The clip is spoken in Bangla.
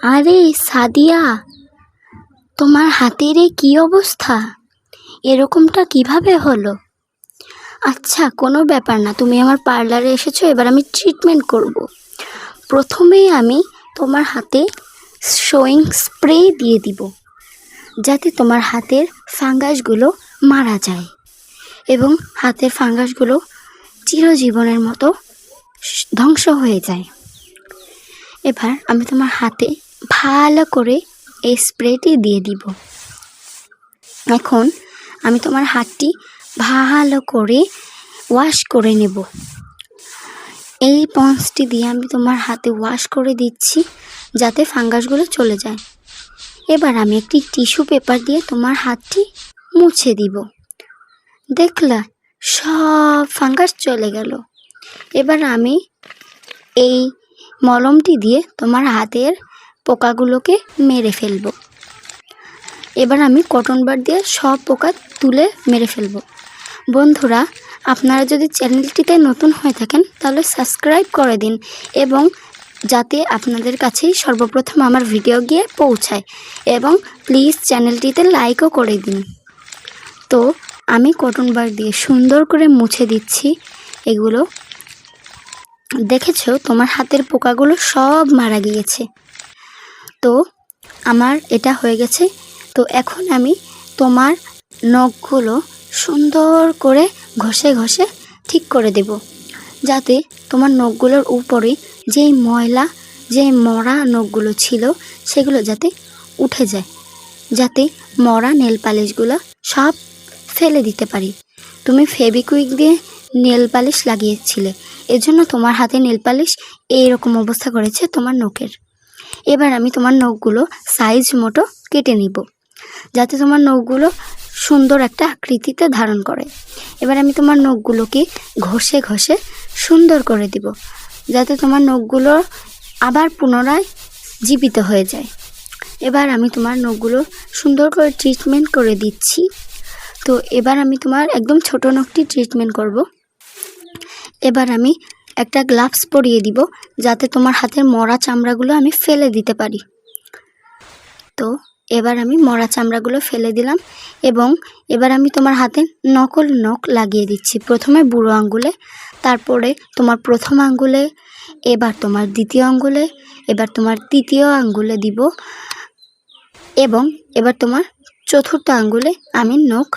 আরে সাদিয়া, তোমার হাতের এ কী অবস্থা? এরকমটা কিভাবে হলো? আচ্ছা, কোনো ব্যাপার না, তুমি আমার পার্লারে এসেছো, এবার আমি ট্রিটমেন্ট করব। প্রথমেই আমি তোমার হাতে শোয়িং স্প্রে দিয়ে দিব, যাতে তোমার হাতের ফাঙ্গাসগুলো মারা যায় এবং হাতের ফাঙ্গাসগুলো চিরজীবনের মতো ধ্বংস হয়ে যায়। এবার আমি তোমার হাতে ভালো করে এই স্প্রেটি দিয়ে দিব। এখন আমি তোমার হাতটি ভালো করে ওয়াশ করে নেব। এই স্পঞ্জটি দিয়ে আমি তোমার হাতে ওয়াশ করে দিচ্ছি, যাতে ফাঙ্গাসগুলো চলে যায়। এবার আমি একটি টিস্যু পেপার দিয়ে তোমার হাতটি মুছে দিব। দেখলা, সব ফাঙ্গাস চলে গেল। এবার আমি এই মলমটি দিয়ে তোমার হাতের পোকাগুলোকে মেরে ফেলব। এবার আমি কটন বার দিয়ে সব পোকা তুলে মেরে ফেলব। বন্ধুরা, আপনারা যদি চ্যানেলটিতে নতুন হয়ে থাকেন তাহলে সাবস্ক্রাইব করে দিন, এবং যাতে আপনাদের কাছেই সর্বপ্রথম আমার ভিডিও গিয়ে পৌঁছায়, এবং প্লিজ চ্যানেলটিতে লাইকও করে দিন। তো আমি কটন বার দিয়ে সুন্দর করে মুছে দিচ্ছি। এগুলো দেখেছো, তোমার হাতের পোকাগুলো সব মারা গিয়েছে। তো আমার এটা হয়ে গেছে। তো এখন আমি তোমার নখগুলো সুন্দর করে ঘষে ঘষে ঠিক করে দেব, যাতে তোমার নখগুলোর উপরে যেই ময়লা, যেই মরা নখগুলো ছিল সেগুলো যাতে উঠে যায়, যাতে মরা নেল পালিশগুলো সব ফেলে দিতে পারি। তুমি ফেভিকুইক দিয়ে নেল পালিশ লাগিয়েছিলে, এজন্য তোমার হাতে নেল পালিশ এইরকম অবস্থা করেছে তোমার নখের। এবার আমি তোমার নখগুলো সাইজ মতো কেটে নিব, যাতে তোমার নখগুলো সুন্দর একটা আকৃতিতে ধারণ করে। এবার আমি তোমার নখগুলোকে ঘষে ঘষে সুন্দর করে দিব, যাতে তোমার নখগুলো আবার পুনরায় জীবিত হয়ে যায়। এবার আমি তোমার নখগুলো সুন্দর করে ট্রিটমেন্ট করে দিচ্ছি। তো এবার আমি তোমার একদম ছোট নখটি ট্রিটমেন্ট করব। এবার আমি একটা গ্লাভস পরিয়ে দিব, যাতে তোমার হাতের মরা চামড়াগুলো আমি ফেলে দিতে পারি। তো এবার আমি মরা চামড়াগুলো ফেলে দিলাম, এবং এবার আমি তোমার হাতে নকল নখ লাগিয়ে দিচ্ছি। প্রথমে বুড়ো আঙ্গুলে, তারপরে তোমার প্রথম আঙ্গুলে, এবার তোমার দ্বিতীয় আঙ্গুলে, এবার তোমার তৃতীয় আঙ্গুলে দিব, এবং এবার তোমার চতুর্থ আঙ্গুলে আমি নখ